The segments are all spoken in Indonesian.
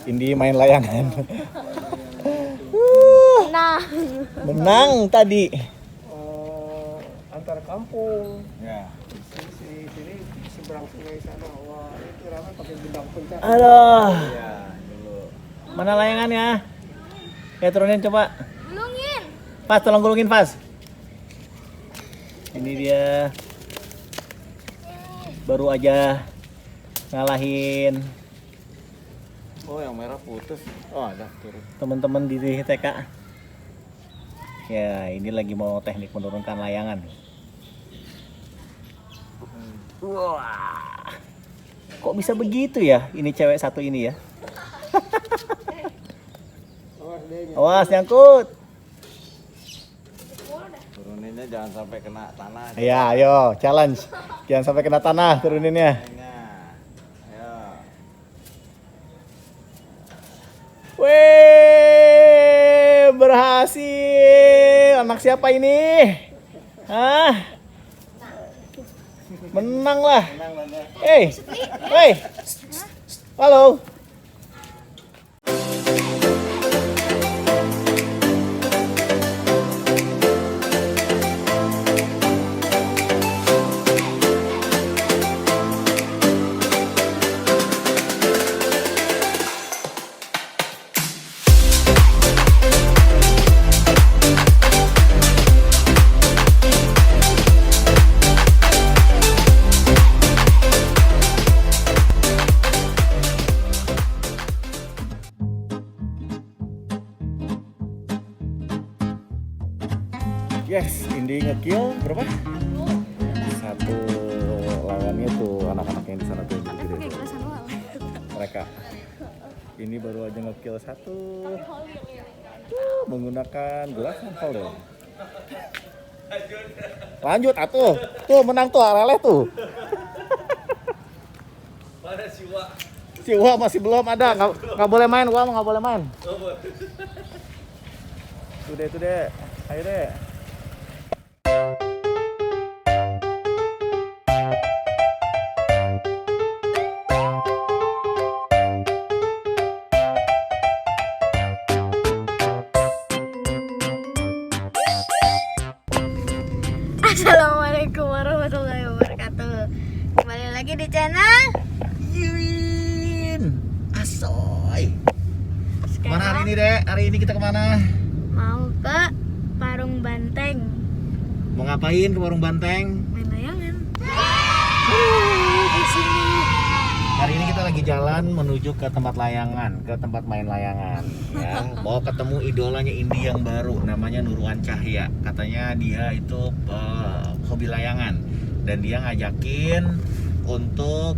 Indi main layangan. Menang. Menang tadi. Antar kampung. Ya. Sini seberang sungai sana. Wah, itu ramai pakai gendang pencak. Aduh. Ya, dulu. Mana layangannya? Ya turunin coba. Gulungin. Pas, tolong gulungin pas. Ini dia. Baru aja ngalahin Oh, yang merah putus. Oh, ada turun. teman-teman di TK. Ya, ini lagi mau teknik menurunkan layangan. Wah. Kok bisa begitu ya? Ini cewek satu ini ya. Awas nyangkut. Turuninnya jangan sampai kena tanah. Ya, ayo, challenge. Jangan sampai kena tanah turuninnya. Ayo. Weh, berhasil. Anak siapa ini? Hah? Menang lah. Hey, halo. Yes, Indi ngekill berapa? Satu lawannya tuh anak-anak yang di sana tuh yang gede-gede tuh. Mereka. Ini baru aja ngekill satu. Menggunakan gelasan Holden. Lanjut atuh. Tuh menang tuh Areleh tuh. Mana Siwa? Siwa masih belum ada, nggak boleh main, gua nggak boleh main. Tuh deh, ayo deh. Assalamualaikum warahmatullahi wabarakatuh. Kembali lagi di channel Yuin, asoy. Mana hari sekarang. ini dek? Hari ini kita kemana? Mau ke Parung Banteng, Mau ngapain ke warung Banteng? main layangan. Di sini. Hari ini kita lagi jalan menuju ke tempat layangan, ke tempat main layangan. Ya, mau ketemu idolanya Indi yang baru, namanya Nuruan Cahya. Katanya dia itu hobi layangan dan dia ngajakin untuk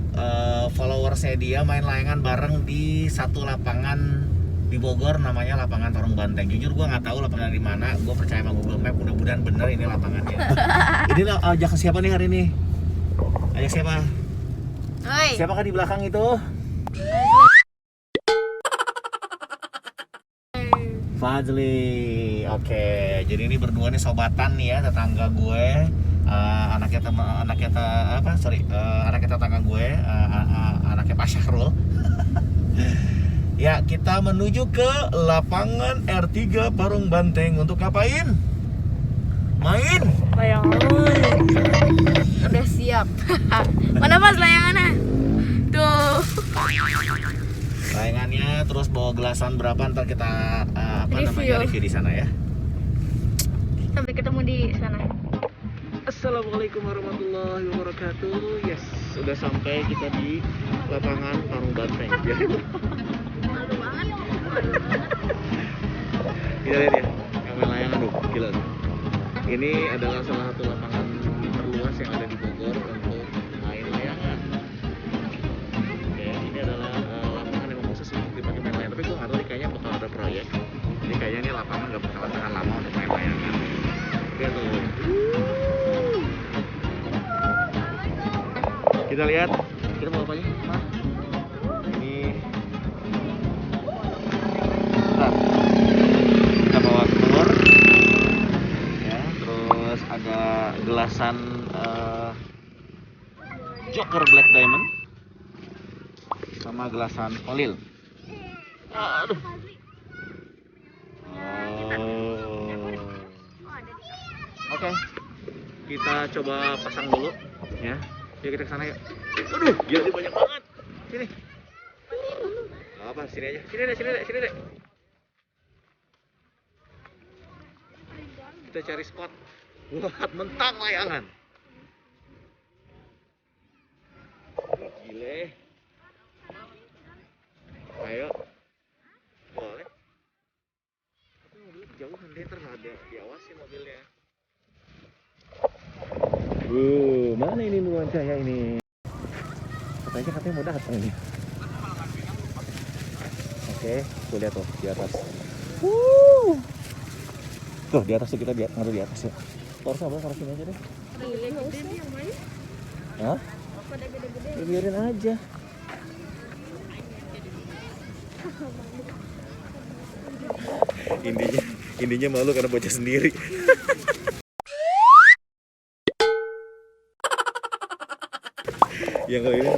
followersnya dia main layangan bareng di satu lapangan di Bogor, namanya lapangan Parung Banteng. Jujur gue nggak tahu lapangan di mana. Gue percaya sama Google Map, mudah-mudahan bener ini lapangannya. Ini ajak siapa nih hari ini? Ajak siapa? Oi, Siapakah di belakang itu? Fadli. Oke, jadi ini berdua nih sobatan nih ya, tetangga gue. Anaknya tetangga gue, anaknya Pak Syahrul. Ya, kita menuju ke lapangan R3 Parung Banteng untuk ngapain? Main layangan. Udah siap. Mana pas layangannya? Tuh. layangannya, terus bawa gelasan berapa, ntar kita review di sana ya. Sampai ketemu di sana. Assalamualaikum warahmatullahi wabarakatuh. Yes, sudah sampai kita di lapangan Parung Banteng. Malu banget. Kita lihat ya, yang main layangan tuh, gila tuh. Ini adalah salah satu lapangan terluas yang ada di Bogor untuk main layangan. Oke, ini adalah lapangan yang khusus untuk dipakai main layangan. Tapi gue nggak tahu nih, kayaknya bakal ada proyek. Jadi kayaknya ini lapangan nggak bakalan tahan lama untuk main layangan. Oke tuh. Kita lihat, kita mau apa nih? Nah, ini. Bentar. Kita bawa telur. Ya, terus ada gelasan Joker Black Diamond sama gelasan Olil. Aduh. Oke, kita coba pasang dulu ya. Yuk kita kesana yuk. Aduh, gila ini banyak banget. Sini. Gak apa, sini aja. Sini deh. Kita cari spot buat mentang layangan. Gile. Ayo. Boleh. Tapi mobilnya kejauhan deh, ntar ada diawasin mobilnya. Mana ini Nuruan Cahya ini? Katanya mau datang ini. Oke, tuh lihat tuh di atas. Tuh di atas tuh kita ngaruh di atas ya. Taruh sini aja deh. Hah? Ya, biarin aja. Intinya malu karena bocah sendiri. Yang kali ini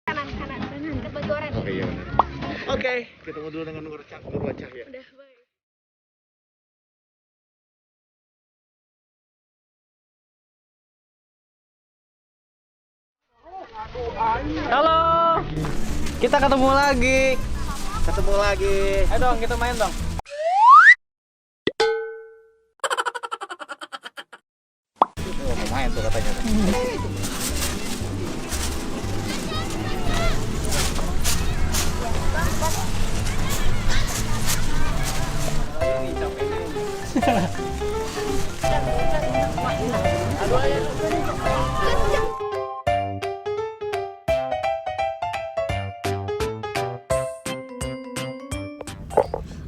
anak kanan ke Bagoran. Oke, iya benar. Oke, ketemu dulu dengan Nuruan Cahya. Udah, bye. Halo, kita ketemu lagi. Ayo dong, kita main dong. Oh, mau main tuh katanya.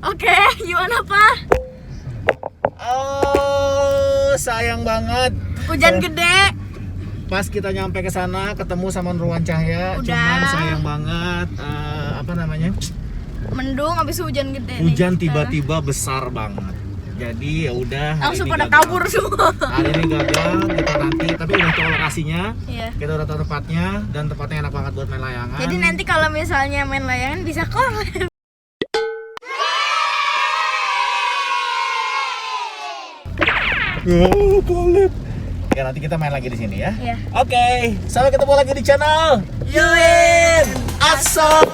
Oke, gimana Pak? Oh, sayang banget. Hujan gede. Pas kita nyampe ke sana ketemu sama Nuruan Cahya, Udah. cuman sayang banget apa namanya? Mendung habis hujan gede nih. Hujan tiba-tiba besar banget. Jadi ya udah. hari Langsung ini pada gagal. kabur semua. Hari ini gagal, kita nanti tapi udah tahu lokasinya. Iya. Kita udah tahu tempatnya dan tempatnya enak banget buat main layangan. Jadi nanti kalau misalnya main layangan bisa collab. Oh, collab. Ya nanti kita main lagi di sini ya. Iya. Oke, sampai ketemu lagi di channel Yuin Asok